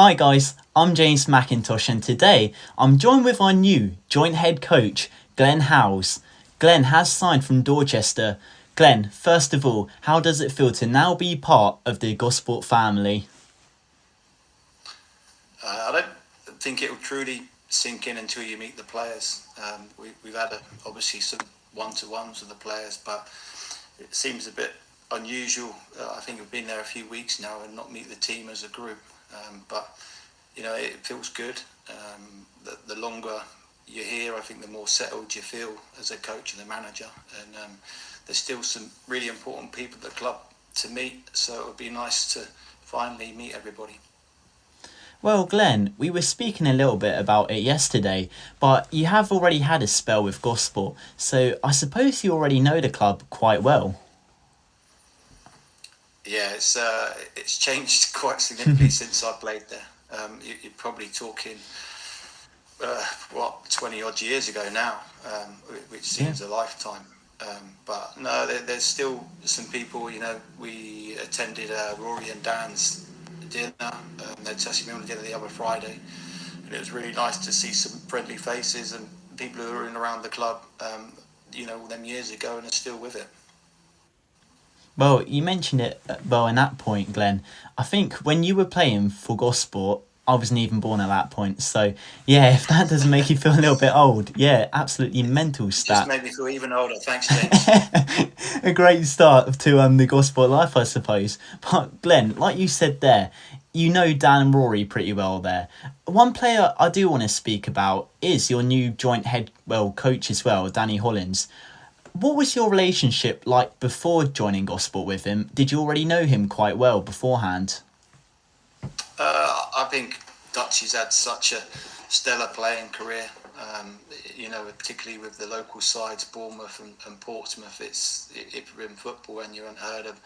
Hi guys, I'm James McIntosh and today I'm joined with our new joint head coach, Glenn Howes. Glenn has signed from Dorchester. Glenn, first of all, how does it feel to now be part of the Gosport family? I don't think it will truly sink in until you meet the players. We've had obviously some one-to-ones with the players, but it seems a bit unusual. I think we've been there a few weeks now and not meet the team as a group. But it feels good. The longer you're here, I think the more settled you feel as a coach and a manager. And there's still some really important people at the club to meet, so it would be nice to finally meet everybody. Well, Glenn, we were speaking a little bit about it yesterday, but you have already had a spell with Gosport, so I suppose you already know the club quite well. Yeah, it's changed quite significantly since I played there. You're probably talking 20 odd years ago now, which Yeah. seems a lifetime. But no, there's still some people. We attended Rory and Dan's dinner. Their testimonial dinner the other Friday, and it was really nice to see some friendly faces and people who were in around the club. Them years ago and are still with it. Well, you mentioned it well in that point, Glenn. I think when you were playing for Gosport, I wasn't even born at that point. So, yeah, if that doesn't make you feel a little bit old, yeah, absolutely mental You just stat. made me feel even older. Thanks, James. A great start to the Gosport life, I suppose. But, Glenn, like you said there, you know Dan and Rory pretty well there. One player I do want to speak about is your new joint head, coach as well, Danny Hollins. What was your relationship like before joining Gosport with him? Did you already know him quite well beforehand? I think Dutchy's had such a stellar playing career. Particularly with the local sides, Bournemouth and Portsmouth. If you're in football and you're unheard of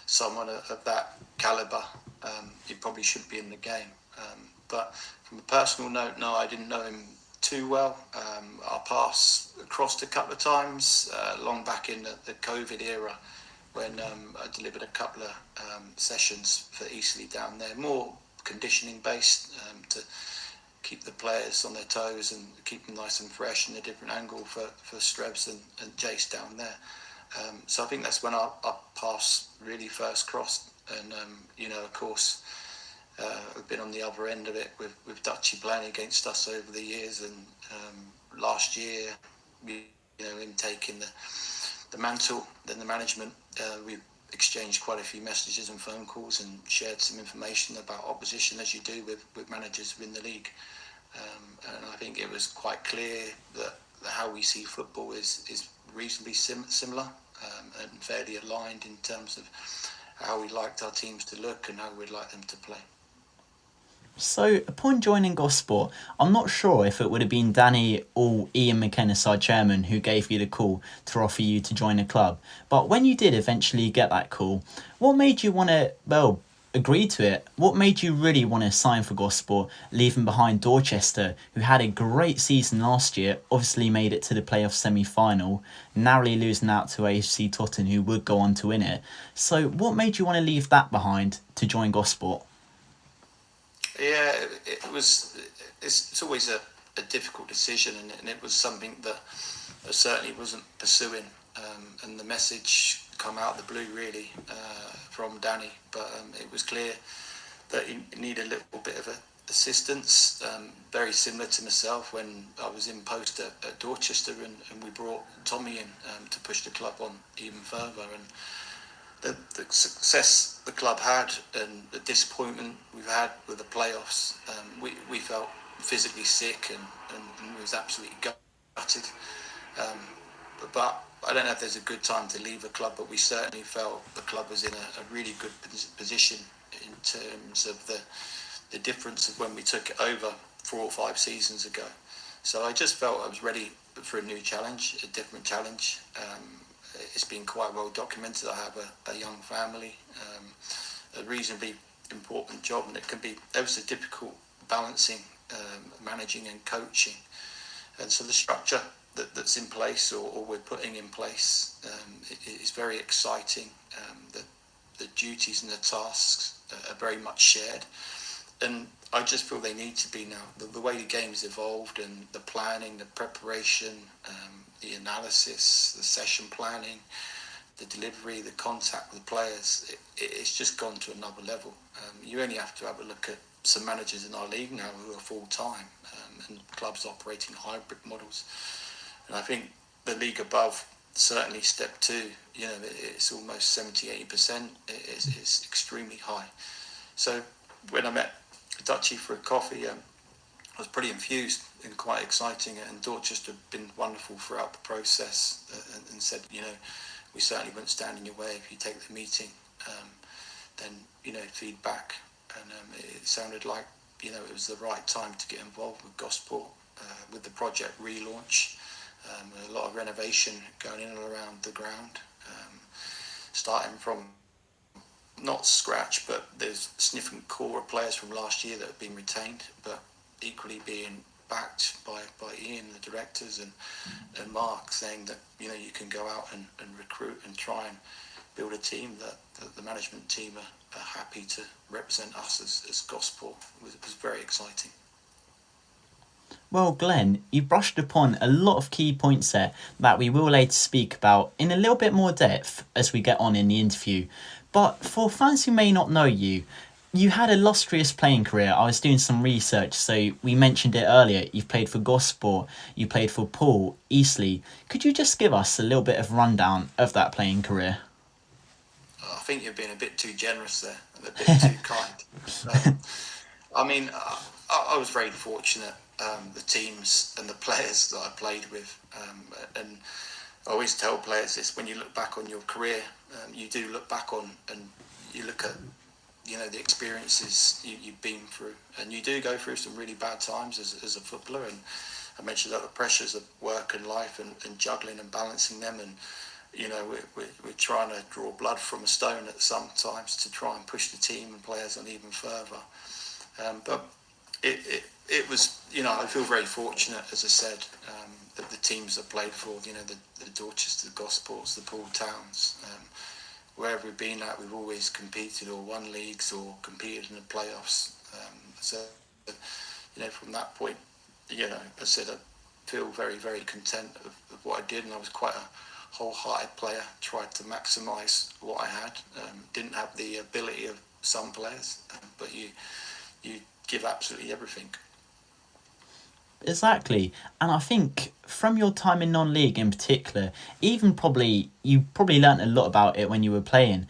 someone of that calibre, you probably shouldn't be in the game. But from a personal note, no, I didn't know him too well. Our paths crossed a couple of times, long back in the COVID era, when I delivered a couple of sessions for Eastleigh down there, more conditioning based, to keep the players on their toes and keep them nice and fresh in a different angle for Strebs and Jace down there. So I think that's when our paths really first crossed. And, of course, we've been on the other end of it with Dutchy playing against us over the years. And last year, him taking the mantle, then the management, we exchanged quite a few messages and phone calls and shared some information about opposition, as you do with managers within the league. And I think it was quite clear that how we see football is reasonably similar, and fairly aligned in terms of how we liked our teams to look and how we'd like them to play. So, upon joining Gosport, I'm not sure if it would have been Danny or Ian McKenna, our chairman, who gave you the call to offer you to join the club. But when you did eventually get that call, what made you want to, agree to it? What made you really want to sign for Gosport, leaving behind Dorchester, who had a great season last year, obviously made it to the playoff semi-final, narrowly losing out to AFC Tottenham, who would go on to win it. So, what made you want to leave that behind to join Gosport? Yeah, it was. It's always a difficult decision, and it was something that I certainly wasn't pursuing. And the message come out of the blue, really, from Danny. But it was clear that he needed a little bit of assistance, very similar to myself when I was in post at Dorchester, and we brought Tommy in to push the club on even further. And the success the club had and the disappointment we've had with the playoffs, we felt physically sick and was absolutely gutted. But I don't know if there's a good time to leave a club, but we certainly felt the club was in a really good position in terms of the difference of when we took it over 4 or 5 seasons ago. So I just felt I was ready for a new challenge, a different challenge. It's been quite well documented. I have a young family, a reasonably important job, and it can be ever so difficult balancing managing and coaching. And so the structure that's in place or we're putting in place is very exciting. The duties and the tasks are very much shared. And I just feel they need to be now. The way the game's evolved and the planning, the preparation, the analysis, the session planning, the delivery, the contact with the players, it's just gone to another level. You only have to have a look at some managers in our league now who are full-time, and clubs operating hybrid models. And I think the league above, certainly step two, it's almost 70-80%. It's extremely high. So when I met Dutchy for a coffee, I was pretty infused and quite exciting, and Dorchester had been wonderful throughout the process, and said, we certainly won't stand in your way if you take the meeting, then feedback. And it sounded like it was the right time to get involved with Gosport, with the project relaunch, a lot of renovation going in and around the ground, starting from not scratch, but there's a significant core of players from last year that have been retained, but equally being backed by Ian, the directors, and Mark, saying that you can go out and recruit and try and build a team that the management team are happy to represent us as Gosport. It was very exciting. Well, Glenn, you brushed upon a lot of key points there that we will later speak about in a little bit more depth as we get on in the interview. But for fans who may not know you, you had an illustrious playing career. I was doing some research, so we mentioned it earlier. You've played for Gosport, you played for Poole, Eastleigh. Could you just give us a little bit of rundown of that playing career? I think you're being a bit too generous there, and a bit too kind. I was very fortunate. The teams and the players that I played with, and I always tell players this: when you look back on your career, you do look back on and you look at the experiences you've been through, and you do go through some really bad times as a footballer. And I mentioned that the pressures of work and life and juggling and balancing them, and we're trying to draw blood from a stone at some times to try and push the team and players on even further. But it was, I feel very fortunate, as I said, that the teams I played for, the Dorchester, the Gosports, the Poole Towns, wherever we've been at, we've always competed or won leagues or competed in the playoffs. So, from that point, I said I feel very, very content of what I did, and I was quite a wholehearted player, tried to maximise what I had. Didn't have the ability of some players, but you give absolutely everything. Exactly. And I think from your time in non-league in particular, you probably learnt a lot about it when you were playing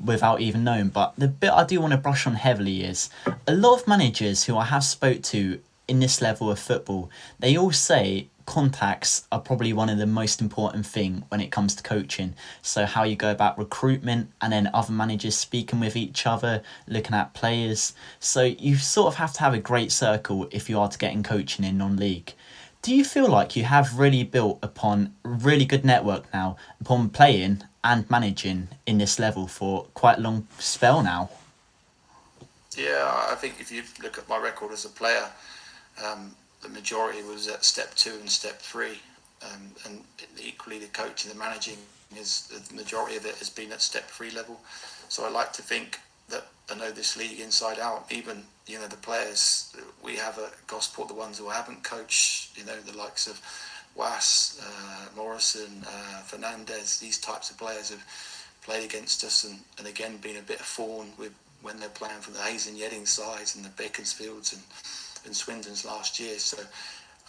without even knowing. But the bit I do want to brush on heavily is a lot of managers who I have spoke to in this level of football, they all say contacts are probably one of the most important thing when it comes to coaching. So how you go about recruitment, and then other managers speaking with each other, looking at players. So you sort of have to have a great circle if you are to get in coaching in non-league. Do you feel like you have really built upon a really good network now upon playing and managing in this level for quite a long spell now? Yeah, I think if you look at my record as a player, the majority was at step 2 and step 3, and equally the coaching, the managing, is the majority of it has been at step 3 level. So I like to think that I know this league inside out. Even the players we have at Gosport, the ones who I haven't coached, the likes of Was, Morrison, Fernandez, these types of players have played against us, and again been a bit of thorn with when they're playing for the Hayes and Yedding sides and the Beaconsfields and Swindons last year. So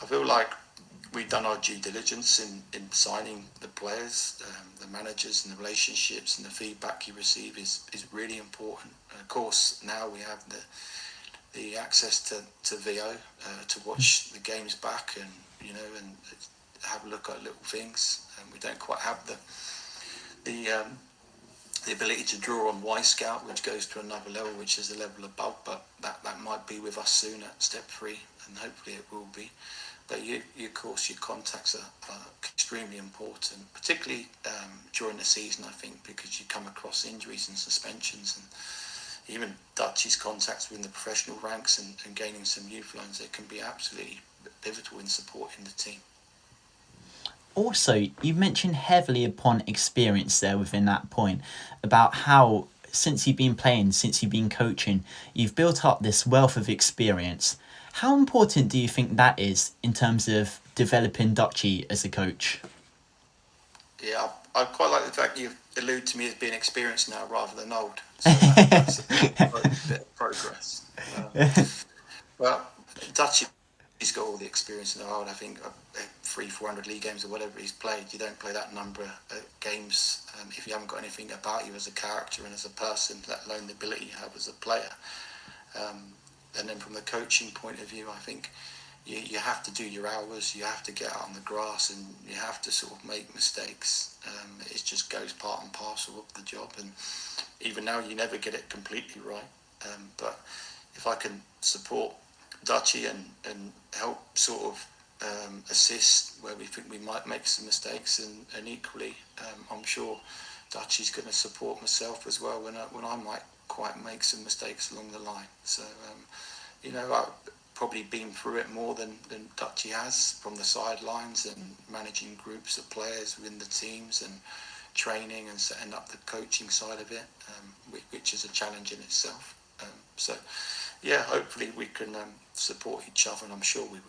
I feel like we've done our due diligence in signing the players, the managers, and the relationships, and the feedback you receive is really important. And of course, now we have the access to VO to watch the games back and and have a look at little things. And we don't quite have the ability to draw on Y Scout, which goes to another level, which is a level above, but that might be with us soon at step 3, and hopefully it will be. But of course, your contacts are extremely important, particularly during the season, I think, because you come across injuries and suspensions, and even Dutchy's contacts within the professional ranks and gaining some youth loans, it can be absolutely pivotal in supporting the team. Also, you mentioned heavily upon experience there within that point about how since you've been playing, since you've been coaching, you've built up this wealth of experience. How important do you think that is in terms of developing Dutchy as a coach? Yeah, I quite like the fact you allude to me as being experienced now rather than old. So that's a bit of progress. Well, Dutchy, he's got all the experience in the world. I think 400 league games or whatever he's played. You don't play that number of games if you haven't got anything about you as a character and as a person, let alone the ability you have as a player. And then from the coaching point of view, I think you have to do your hours, you have to get out on the grass, and you have to sort of make mistakes. It just goes part and parcel of the job, and even now you never get it completely right. But if I can support Dutchy and help sort of assist where we think we might make some mistakes, and equally, I'm sure Dutchy's going to support myself as well when I might quite make some mistakes along the line. So, I've probably been through it more than Dutchy has from the sidelines and managing groups of players within the teams and training and setting up the coaching side of it, which is a challenge in itself. So, yeah, hopefully we can support each other, and I'm sure we will.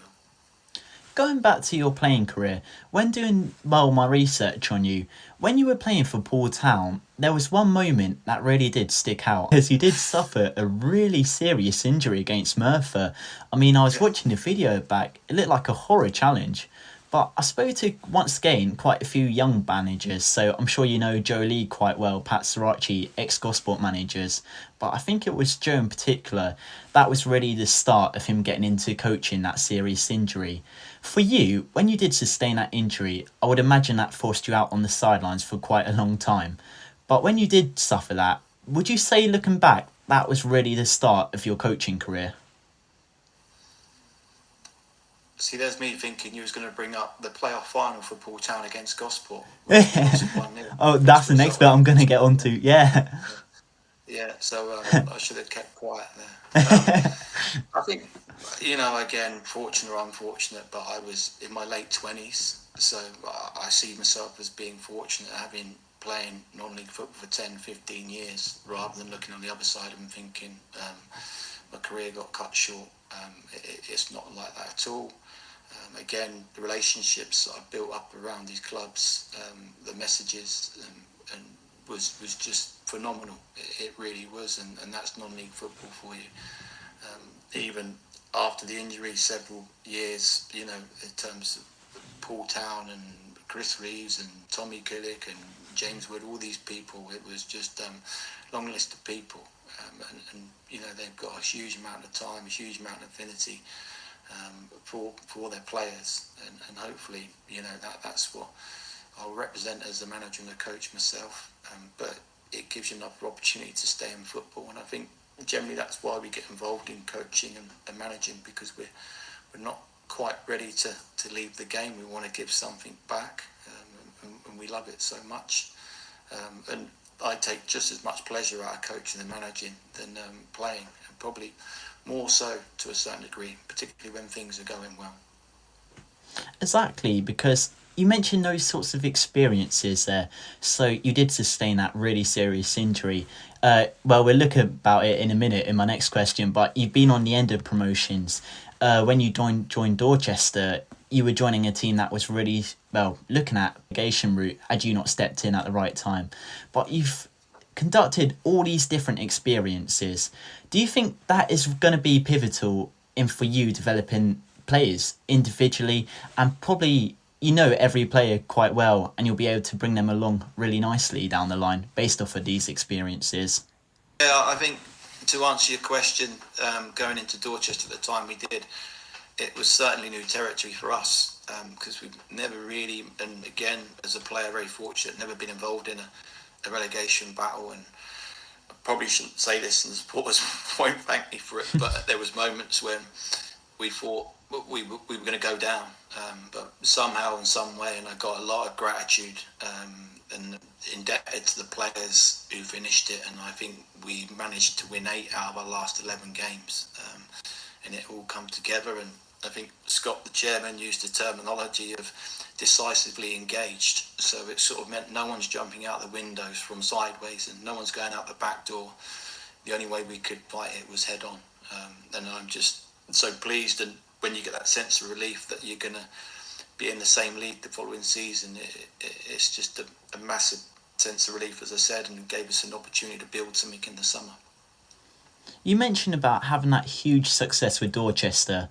Going back to your playing career, when doing my research on you, when you were playing for Paul Town, there was one moment that really did stick out, as you did suffer a really serious injury against Merthyr. I mean, I was Yeah. watching the video back, it looked like a horror challenge. But I spoke to, once again, quite a few young managers, so I'm sure you know Joe Lee quite well, Pat Srirachi, ex-Gosport managers. But I think it was Joe in particular, that was really the start of him getting into coaching that serious injury. For you, when you did sustain that injury, I would imagine that forced you out on the sidelines for quite a long time. But when you did suffer that, would you say, looking back, that was really the start of your coaching career? See, there's me thinking you was going to bring up the playoff final for Paul Town against Gosport, which we lost 1-0. Oh, that's the next bit I'm going to get onto, yeah. Yeah, so I should have kept quiet there. I think, again, fortunate or unfortunate, but I was in my late 20s, so I see myself as being fortunate, having playing non-league football for 10, 15 years, rather than looking on the other side and thinking my career got cut short. It's not like that at all. Again, the relationships that I built up around these clubs, the messages, and was just phenomenal. It really was, and that's non-league football for you. Even after the injury, several years, in terms of Paul Town and Chris Reeves and Tommy Killick and James Wood, all these people, it was just long list of people. And they've got a huge amount of time, a huge amount of affinity for their players, and hopefully that's what I'll represent as the manager and the coach myself. But it gives you another opportunity to stay in football, and I think generally that's why we get involved in coaching and managing, because we're not quite ready to leave the game. We want to give something back, and we love it so much. And I take just as much pleasure out of coaching and managing than playing, and probably more so to a certain degree, particularly when things are going well. Exactly, because you mentioned those sorts of experiences there. So you did sustain that really serious injury. Well, we'll look about it in a minute in my next question, but you've been on the end of promotions. When you joined Dorchester, you were joining a team that was really, well, looking at the relegation route had you not stepped in at the right time. But you've conducted all these different experiences. Do you think that is going to be pivotal in for you developing players individually, and probably every player quite well, and you'll be able to bring them along really nicely down the line based off of these experiences? Yeah, I think to answer your question, going into Dorchester at the time we did, it was certainly new territory for us, because we've never really, and again as a player very fortunate, never been involved in a relegation battle. And I probably shouldn't say this, and the supporters won't thank me for it, but there was moments when we thought we were going to go down, but somehow in some way, and I got a lot of gratitude and indebted to the players who finished it, and I think we managed to win 8 out of our last 11 games, and it all come together. And I think Scott, the chairman, used the terminology of decisively engaged. So it sort of meant no one's jumping out the windows from sideways and no one's going out the back door. The only way we could fight it was head on. And I'm just so pleased, and when you get that sense of relief that you're going to be in the same league the following season, it's just a massive sense of relief, as I said, and gave us an opportunity to build something in the summer. You mentioned about having that huge success with Dorchester.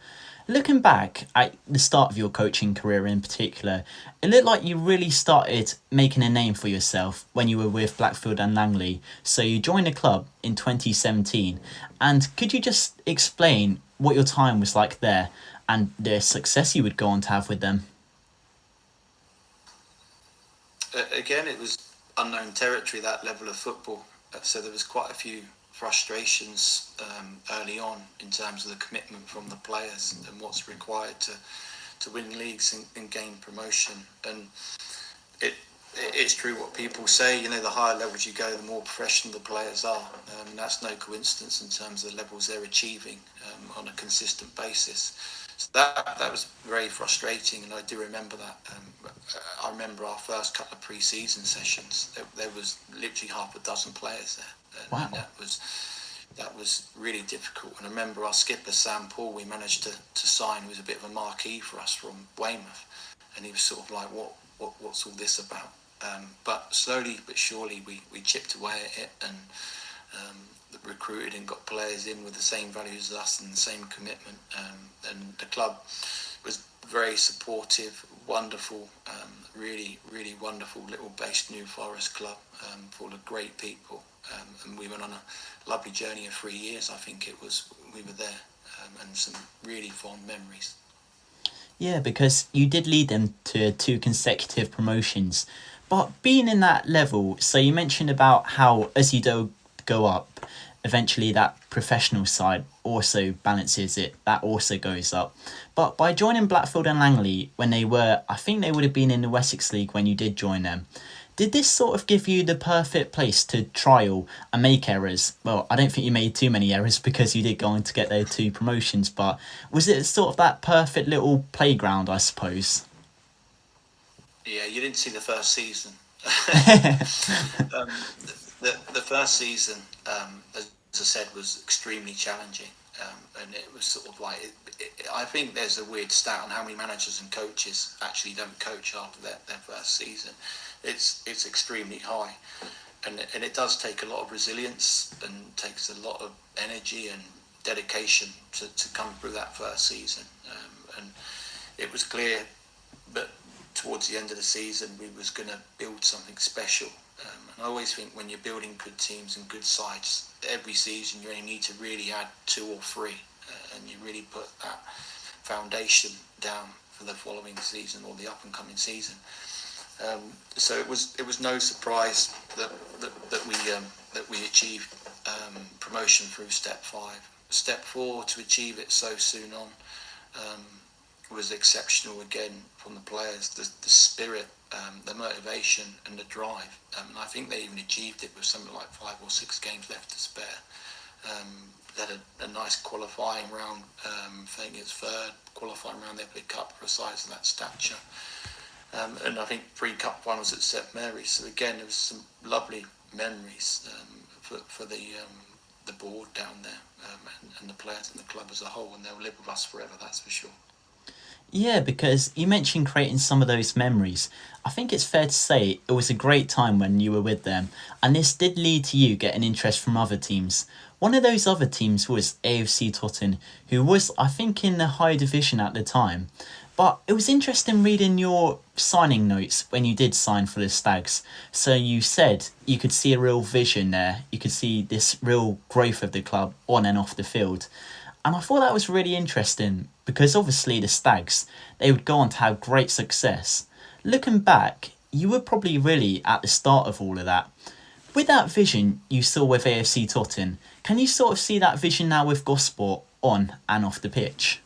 Looking back at the start of your coaching career in particular, it looked like you really started making a name for yourself when you were with Blackfield and Langley. So you joined the club in 2017. And could you just explain what your time was like there and the success you would go on to have with them? Again, it was unknown territory, that level of football. So there was quite a few frustrations early on in terms of the commitment from the players and what's required to win leagues and gain promotion. And it's true what people say, the higher levels you go, the more professional the players are. That's no coincidence in terms of the levels they're achieving on a consistent basis. So that was very frustrating, and I do remember that. I remember our first couple of pre-season sessions. There was literally half a dozen players there, Wow. and that was really difficult. And I remember our skipper Sam Paul, we managed to sign, who was a bit of a marquee for us from Weymouth, and he was sort of like, what's all this about? But slowly but surely we chipped away at it, and recruited and got players in with the same values as us and the same commitment. And the club was very supportive, wonderful, really, really wonderful little based New Forest club, full of great people. And we went on a lovely journey of 3 years, I think it was, we were there, and some really fond memories. Yeah, because you did lead them to 2 consecutive promotions. But being in that level, so you mentioned about how as you do go up, eventually that professional side also balances it, that also goes up. But by joining Blackfield and Langley when I think they would have been in the Wessex League when you did join them, did this sort of give you the perfect place to trial and make errors? Well, I don't think you made too many errors because you did go on to get those 2 promotions, but was it sort of that perfect little playground, I suppose? Yeah, you didn't see the first season. The first season, as I said, was extremely challenging, and it was sort of like I think there's a weird stat on how many managers and coaches actually don't coach after their first season. It's extremely high, and it does take a lot of resilience and takes a lot of energy and dedication to come through that first season, and it was clear that towards the end of the season we was going to build something special. And I always think when you're building good teams and good sides, every season you only need to really add 2 or 3, and you really put that foundation down for the following season or the up and coming season. So it was no surprise that we achieved promotion through step 5. Step 4, to achieve it so soon on, was exceptional again from the players. The spirit, the motivation and the drive. And I think they even achieved it with something like 5 or 6 games left to spare. They had a nice qualifying round, I think it's 3rd qualifying round, they played cup for a size of that stature. And I think 3 cup finals at St Mary's. So again, there was some lovely memories for the board down there, and the players and the club as a whole, and they'll live with us forever, that's for sure. Yeah, because you mentioned creating some of those memories. I think it's fair to say it was a great time when you were with them, and this did lead to you getting interest from other teams. One of those other teams was AFC Totton, who was, I think, in the higher division at the time. But it was interesting reading your signing notes when you did sign for the Stags. So you said you could see a real vision there. You could see this real growth of the club on and off the field. And I thought that was really interesting because obviously the Stags, they would go on to have great success. Looking back, you were probably really at the start of all of that. With that vision you saw with AFC Totton, can you sort of see that vision now with Gosport on and off the pitch?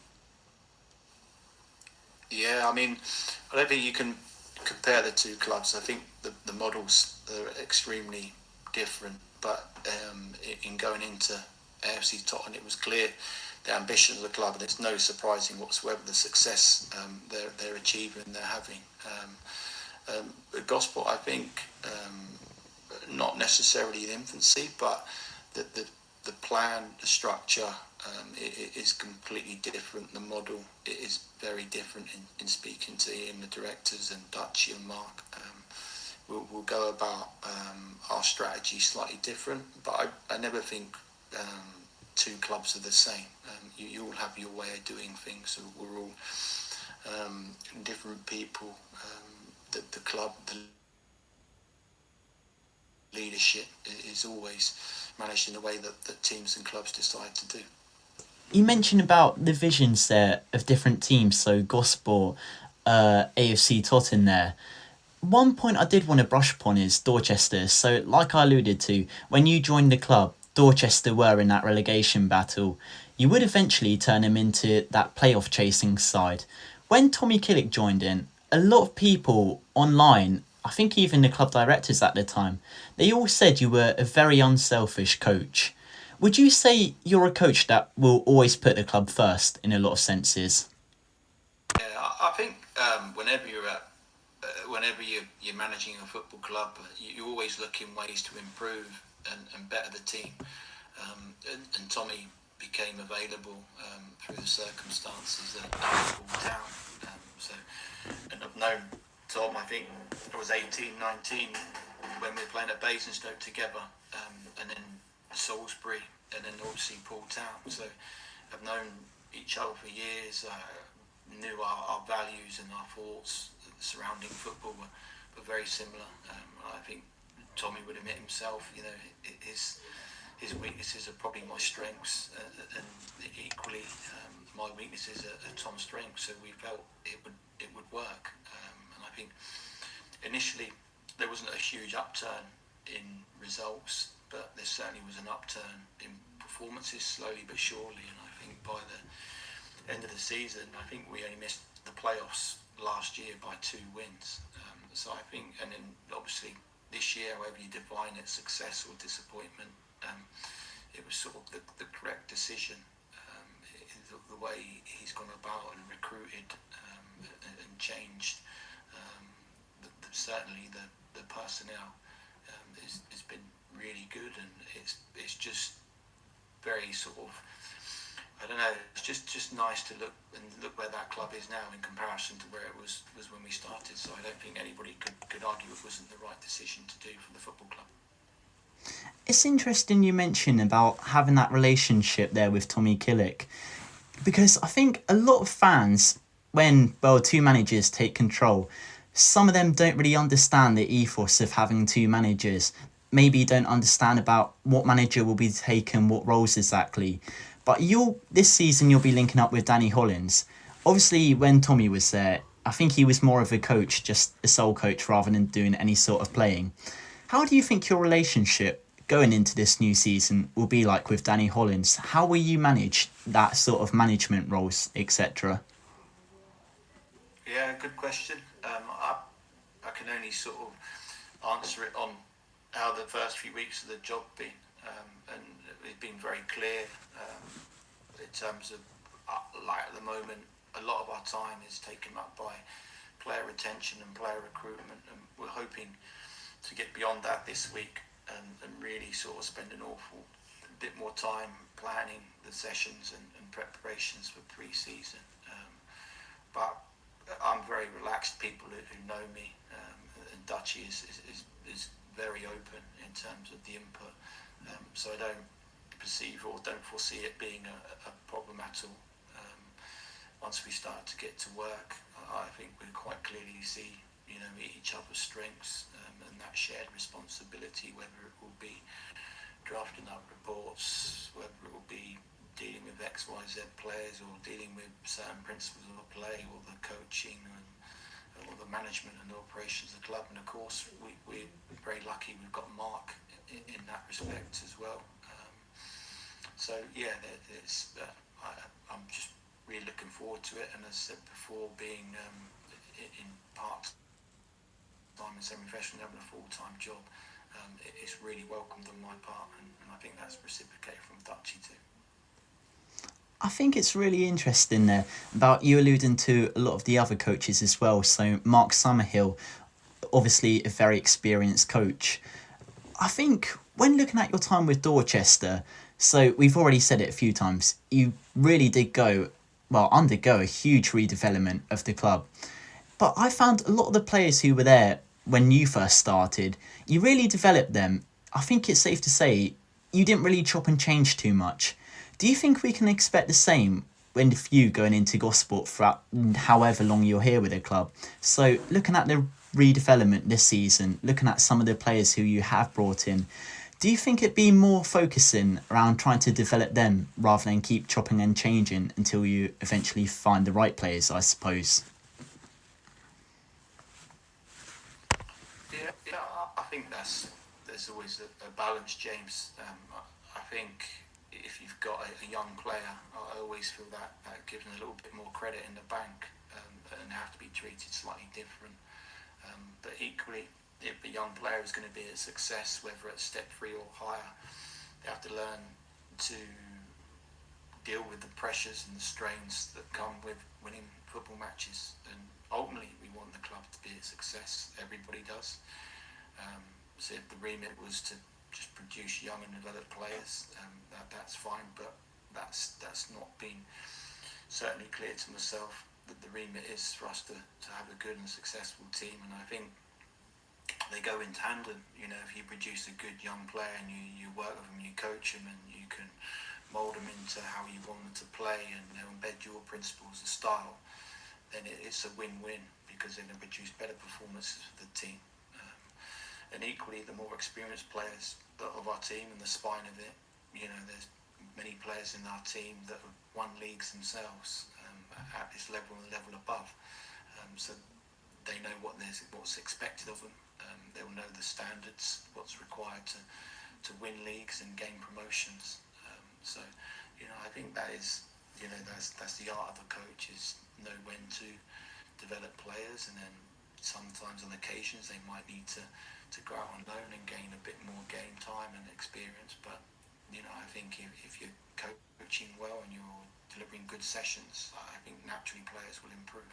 Yeah, I mean, I don't think you can compare the 2 clubs. I think the models are extremely different, but in going into AFC Tottenham, it was clear the ambition of the club, and it's no surprising whatsoever the success they're achieving and they're having. At Gosport, I think, not necessarily in infancy, but the plan, the structure it is completely different. The model it is very different in speaking to Ian, the directors, and Dutchie and Mark. We'll go about our strategy slightly different, but I never think two clubs are the same. You all have your way of doing things, so we're all different people. The club, the leadership is always managed in a way that teams and clubs decide to do. You mentioned about the visions there of different teams, so Gosport, AFC Tottenham there. One point I did want to brush upon is Dorchester. So, like I alluded to, when you joined the club, Dorchester were in that relegation battle. You would eventually turn them into that playoff chasing side. When Tommy Killick joined in, a lot of people online, I think even the club directors at the time, they all said you were a very unselfish coach. Would you say you're a coach that will always put the club first in a lot of senses? Yeah, I think whenever you're managing a football club, you're always looking ways to improve and better the team. And Tommy became available through the circumstances that pulled down. And I've known Tom, I think I was 18, 19 when we were playing at Basingstoke together, and then Salisbury, and then obviously Paul Town. So I've known each other for years, knew our values and our thoughts surrounding football were very similar. I think Tommy would admit himself, his weaknesses are probably my strengths, and equally my weaknesses are Tom's strengths. So we felt it would work, and I think initially there wasn't a huge upturn in results, but there certainly was an upturn in performances slowly but surely. And I think by the end of the season, I think we only missed the playoffs last year by 2 wins. So I think, and then obviously this year, however you define it, success or disappointment, it was sort of the correct decision. The way he's gone about and recruited and changed, certainly the personnel has been really good, and it's just very sort of, I don't know, it's just nice to look where that club is now in comparison to where it was when we started. So I don't think anybody could argue it wasn't the right decision to do for the football club. It's interesting you mention about having that relationship there with Tommy Killick, because I think a lot of fans, when, well, two managers take control, some of them don't really understand the ethos of having two managers. Maybe don't understand about what manager will be taken, what roles exactly. But this season you'll be linking up with Danny Hollins. Obviously, when Tommy was there, I think he was more of a coach, just a sole coach rather than doing any sort of playing. How do you think your relationship going into this new season will be like with Danny Hollins? How will you manage that sort of management roles, etc.? Yeah, good question. I can only sort of answer it on how the first few weeks of the job been, and it's been very clear in terms of like at the moment a lot of our time is taken up by player retention and player recruitment, and we're hoping to get beyond that this week and really sort of spend a bit more time planning the sessions and preparations for pre-season. But I'm very relaxed. People who know me, and Dutchie is very open in terms of the input. So I don't perceive or don't foresee it being a problem at all. Once we start to get to work, I think we quite clearly see each other's strengths, and that shared responsibility, whether it will be drafting up reports, whether it will be dealing with XYZ players or dealing with certain principles of play, or the coaching and all the management and the operations of the club. And of course we're very lucky we've got Mark in that respect as well. So yeah, I'm just really looking forward to it, and as I said before, being in part time and semi-professional, having a full-time job, it's really welcomed on my part, and I think that's reciprocated from Dutchie too. I think it's really interesting there about you alluding to a lot of the other coaches as well. So Mark Summerhill, obviously a very experienced coach. I think when looking at your time with Dorchester, so we've already said it a few times, you really did undergo a huge redevelopment of the club. But I found a lot of the players who were there when you first started, you really developed them. I think it's safe to say you didn't really chop and change too much. Do you think we can expect the same when you going into Gosport throughout however long you're here with the club? So looking at the redevelopment this season, looking at some of the players who you have brought in, do you think it'd be more focusing around trying to develop them rather than keep chopping and changing until you eventually find the right players, I suppose? Yeah, I think there's always a balance, James. I think if you've got a young player, I always feel that gives them a little bit more credit in the bank, and they have to be treated slightly different. But equally, if the young player is going to be a success, whether it's step 3 or higher, they have to learn to deal with the pressures and the strains that come with winning football matches. And ultimately, we want the club to be a success. Everybody does. So if the remit was to just produce young and developed players, that's fine. But that's not been certainly clear to myself that the remit is for us to have a good and successful team. And I think they go in tandem. You know, if you produce a good young player and you work with them, you coach them, and you can mould them into how you want them to play and embed your principles and style, then it's a win-win because they're going to produce better performances for the team. And equally, the more experienced players of our team and the spine of it, there's many players in our team that have won leagues themselves at this level and level above. So they know what's expected of them. They'll know the standards, what's required to win leagues and gain promotions. So I think that is, that's the art of a coach, is know when to develop players, and then sometimes on occasions they might need to go out on loan and gain a bit more game time and experience. But I think if you're coaching well and you're delivering good sessions, I think naturally players will improve.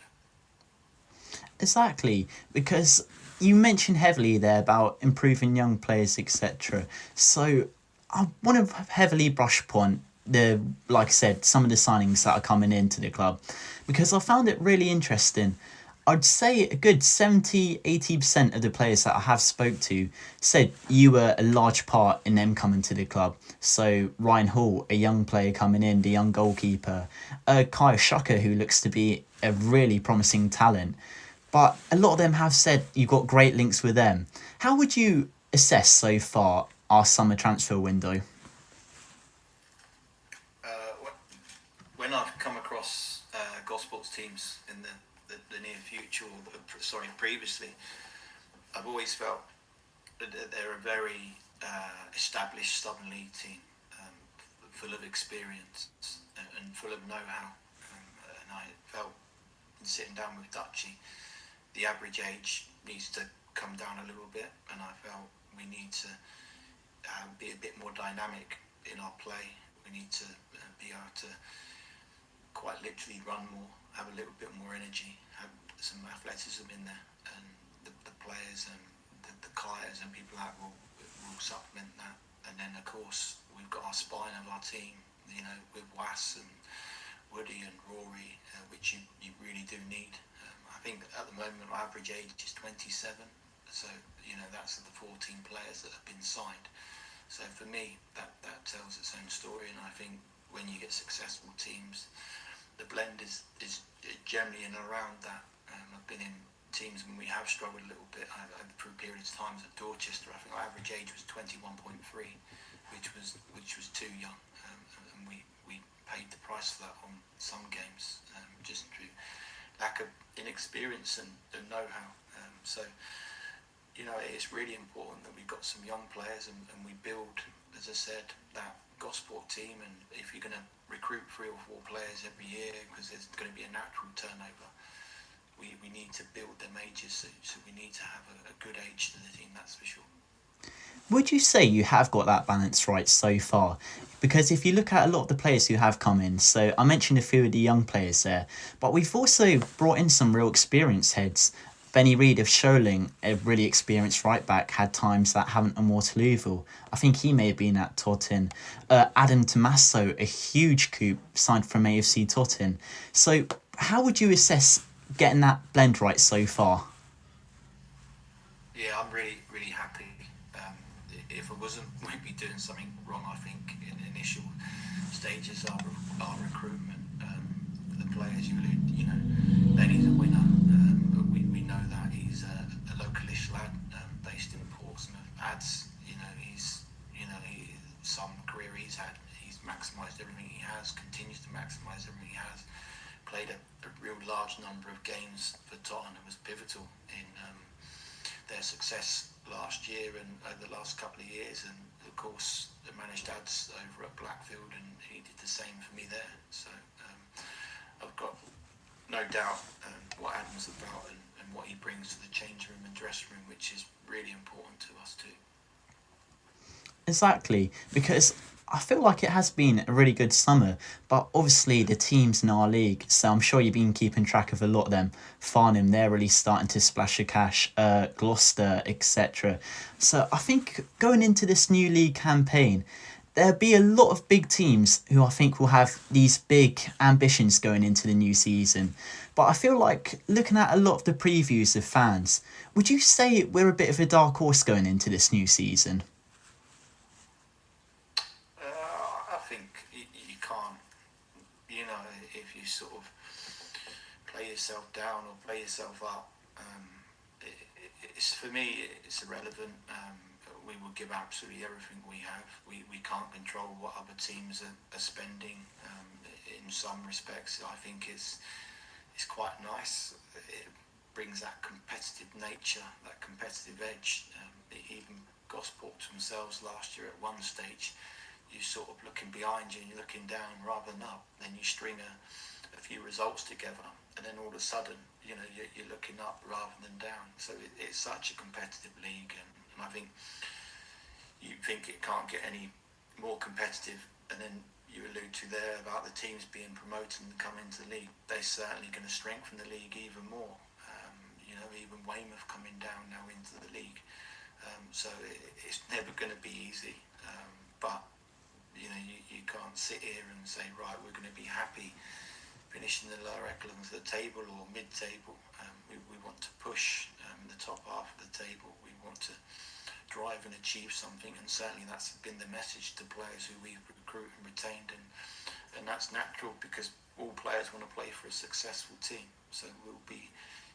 Exactly, because you mentioned heavily there about improving young players, etc. So I want to heavily brush upon like I said, some of the signings that are coming into the club, because I found it really interesting. I'd say a good 70-80% of the players that I have spoke to said you were a large part in them coming to the club. So Ryan Hall, a young player coming in, the young goalkeeper, Kyle Shucker, who looks to be a really promising talent. But a lot of them have said you've got great links with them. How would you assess so far our summer transfer window? When I've come across Gosport's teams in the near future, previously, I've always felt that they're a very established Southern League team, full of experience and full of know-how. And I felt, sitting down with Dutchy, the average age needs to come down a little bit, and I felt we need to be a bit more dynamic in our play. We need to be able to quite literally run more, have a little bit more energy, have some athleticism in there, and the players and the Kyers and people like that will supplement that. And then of course we've got our spine of our team, with Was and Woody and Rory, which you really do need. I think at the moment our average age is 27, so that's the 14 players that have been signed. So for me, that tells its own story, and I think when you get successful teams, the blend is generally in and around that. I've been in teams when we have struggled a little bit. Through periods of times at Dorchester, I think our average age was 21.3, which was too young, and we paid the price for that on some games, just through lack of inexperience and know-how. So it's really important that we've got some young players and we build, as I said, that Gosport team. And if you're going to recruit 3 or 4 players every year, because there's going to be a natural turnover, we need to build them ages. So we need to have a good age to the team, that's for sure. Would you say you have got that balance right so far? Because if you look at a lot of the players who have come in, so I mentioned a few of the young players there, but we've also brought in some real experienced heads. Benny Reid of Sholing, a really experienced right back, had times that haven't on Waterlooville. I think he may have been at Totten. Adam Tommaso, a huge coup signed from AFC Totten. So, how would you assess getting that blend right so far? Yeah, I'm really, really happy. Um, if I wasn't, we'd be doing something wrong. I think in initial stages of our recruitment, the players you know, Benny's a winner. We know that he's a localish lad based in Portsmouth. Adds, some career he's had. He's maximised everything he has. Continues to maximise everything he has. Played a real large number of games for Tottenham and was pivotal in their success last year and over the last couple of years, and of course the managed ads over at Blackfield, and he did the same for me there. So I've got no doubt what Adam's about and what he brings to the change room and dressing room, which is really important to us too. Exactly, because I feel like it has been a really good summer, but obviously the teams in our league, so I'm sure you've been keeping track of a lot of them. Farnham, they're really starting to splash the cash, Gloucester, etc. So I think going into this new league campaign, there'll be a lot of big teams who I think will have these big ambitions going into the new season. But I feel like looking at a lot of the previews of fans, would you say we're a bit of a dark horse going into this new season? I think you can't, if you sort of play yourself down or play yourself up, it's for me, it's irrelevant. We will give absolutely everything we have. We can't control what other teams are spending. In some respects, I think it's quite nice. It brings that competitive nature, that competitive edge. Even Gosport themselves last year at one stage, you sort of looking behind you and you're looking down rather than up. Then you string a few results together, and then all of a sudden, you're looking up rather than down. So it's such a competitive league, and I think you think it can't get any more competitive, and then you allude to there about the teams being promoted and come into the league. They're certainly going to strengthen the league even more. Even Weymouth coming down now into the league. So it's never going to be easy. But you can't sit here and say, right, we're going to be happy finishing the lower echelons of the table or mid-table. We want to push the top half of the table. We want to drive and achieve something, and certainly that's been the message to players who we've recruited and retained, and that's natural because all players want to play for a successful team. So we'll be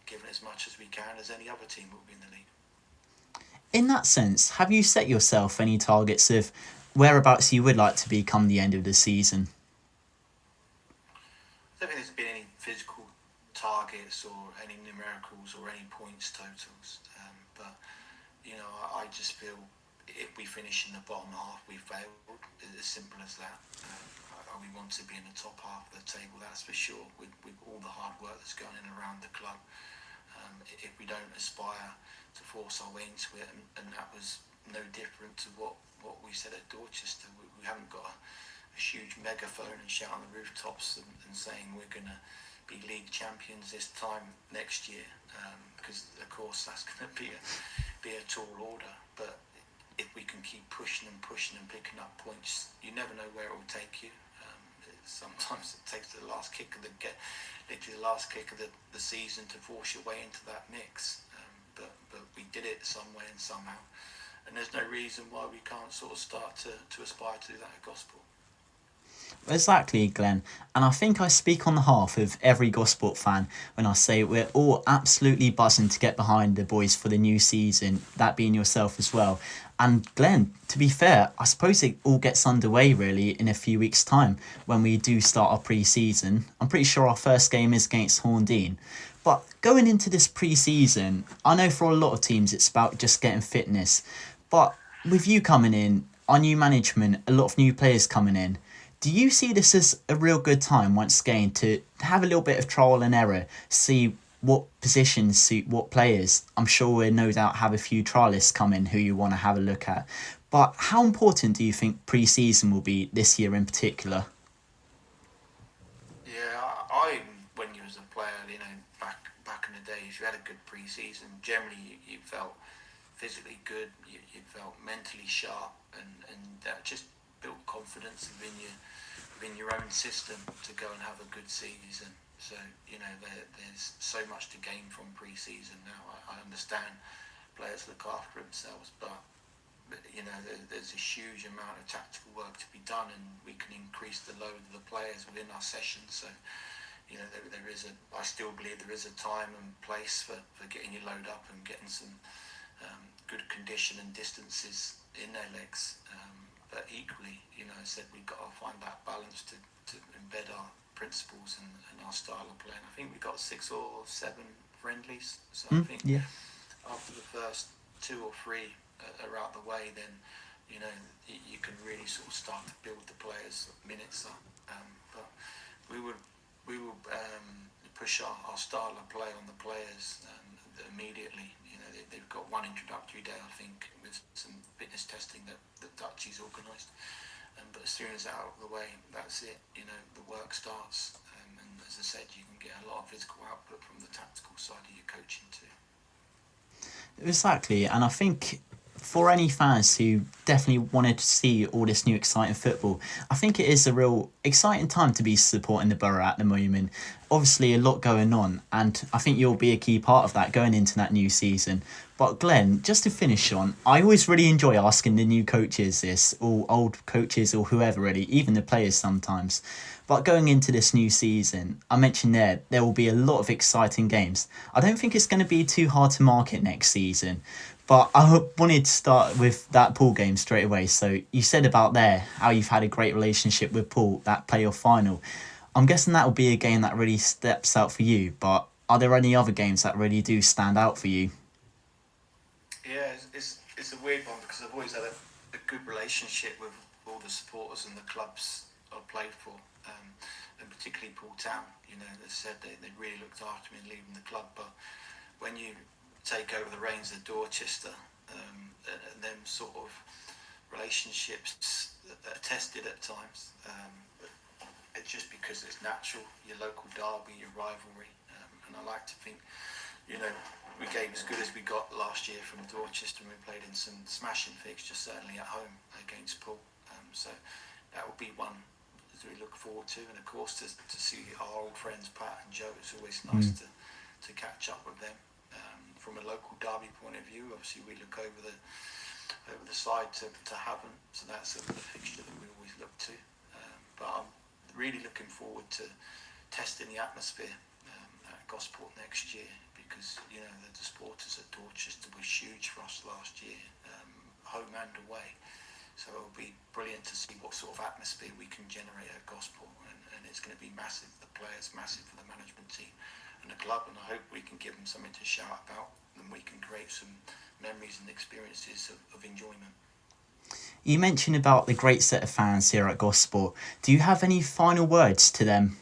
given as much as we can as any other team will be in the league. In that sense, have you set yourself any targets of whereabouts you would like to be come the end of the season? I don't think there's been any physical targets or any numericals or any points totals, but I just feel if we finish in the bottom half, we failed. It's as simple as that. We want to be in the top half of the table, that's for sure, with all the hard work that's going in around the club. If we don't aspire to force our way into it, and that was no different to what we said at Dorchester. We haven't got a huge megaphone and shout on the rooftops and saying we're going to be league champions this time next year, because of course that's going to be a tall order. But if we can keep pushing and picking up points, you never know where it will take you. Sometimes it takes the last kick of the season to force your way into that mix. But we did it some way and somehow, and there's no reason why we can't sort of start to aspire to do that at Gosport. Exactly, Glenn. And I think I speak on behalf of every Gosport fan when I say we're all absolutely buzzing to get behind the boys for the new season, that being yourself as well. And Glenn, to be fair, I suppose it all gets underway really in a few weeks' time when we do start our pre-season. I'm pretty sure our first game is against Horndean. But going into this pre-season, I know for a lot of teams it's about just getting fitness. But with you coming in, our new management, a lot of new players coming in, do you see this as a real good time once again to have a little bit of trial and error, see what positions suit what players. I'm sure we'll no doubt have a few trialists coming who you want to have a look at. But how important do you think pre-season will be this year in particular? Yeah, I when you was a player, back in the day, if you had a good pre-season, generally you felt physically good, you felt mentally sharp, and that just built confidence within your own system to go and have a good season. So there's so much to gain from pre-season now. I understand players look after themselves, but there's a huge amount of tactical work to be done, and we can increase the load of the players within our sessions. So I still believe there is a time and place for getting your load up and getting some good condition and distances in their legs. But equally, I said we've got to find that balance to embed our principles and our style of playing. I think we got 6 or 7 friendlies. So I think after the first 2 or 3 are out the way, then you can really sort of start to build the players' minutes up. But we will push our style of play on the players immediately. They've got one introductory day, I think, with some fitness testing that Dutchie's organised. But as soon as it's out of the way, that's it. The work starts. And as I said, you can get a lot of physical output from the tactical side of your coaching too. Exactly, and I think for any fans who definitely wanted to see all this new exciting football, I think it is a real exciting time to be supporting the Borough at the moment. Obviously a lot going on, and I think you'll be a key part of that going into that new season. But Glenn, just to finish on, I always really enjoy asking the new coaches this, or old coaches or whoever really, even the players sometimes. But going into this new season, I mentioned there will be a lot of exciting games. I don't think it's going to be too hard to market next season. But I wanted to start with that Pool game straight away. So you said about there how you've had a great relationship with Pool, that playoff final. I'm guessing that will be a game that really steps out for you. But are there any other games that really do stand out for you? Yeah, it's a weird one because I've always had a good relationship with all the supporters and the clubs I've played for, and particularly Pool Town. They said they really looked after me in leaving the club. But when you take over the reins of Dorchester, and them sort of relationships are tested at times. It's just because it's natural, your local derby, your rivalry, and I like to think, we gave as good as we got last year from Dorchester, and we played in some smashing fixtures, certainly at home against Poole. So that will be one that we look forward to, and of course to see our old friends Pat and Joe. It's always nice to catch up with them. From a local derby point of view, obviously we look over the side to Havant, so that's a fixture that we always look to. But I'm really looking forward to testing the atmosphere at Gosport next year, because the supporters at Dorchester was huge for us last year, home and away. So it'll be brilliant to see what sort of atmosphere we can generate at Gosport, and it's going to be massive for the players, massive for the management team and the club, and I hope we can give them something to shout about, and we can create some memories and experiences of enjoyment. You mentioned about the great set of fans here at Gosport. Do you have any final words to them?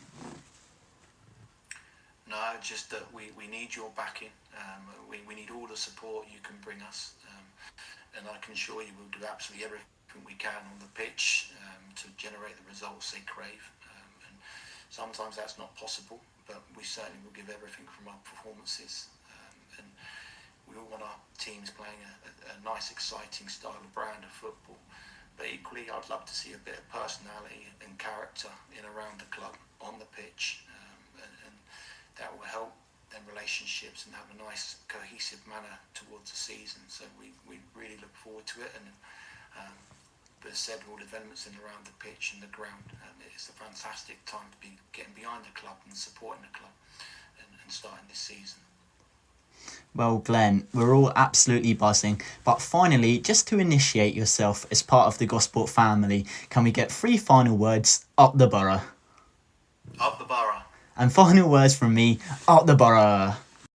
No, just that we need your backing. We need all the support you can bring us, and I can assure you we'll do absolutely everything we can on the pitch to generate the results they crave. And sometimes that's not possible, but we certainly will give everything from our performances. And we all want our teams playing a nice, exciting style of brand of football. But equally, I'd love to see a bit of personality and character in around the club on the pitch, and that will help them relationships and have a nice, cohesive manner towards the season. So we really look forward to it, and there's several developments in around the pitch and the ground. It's a fantastic time to be getting behind the club and supporting the club and starting this season. Well, Glenn, we're all absolutely buzzing. But finally, just to initiate yourself as part of the Gosport family, can we get 3 final words? Up the Borough. Up the Borough. And final words from me, up the Borough.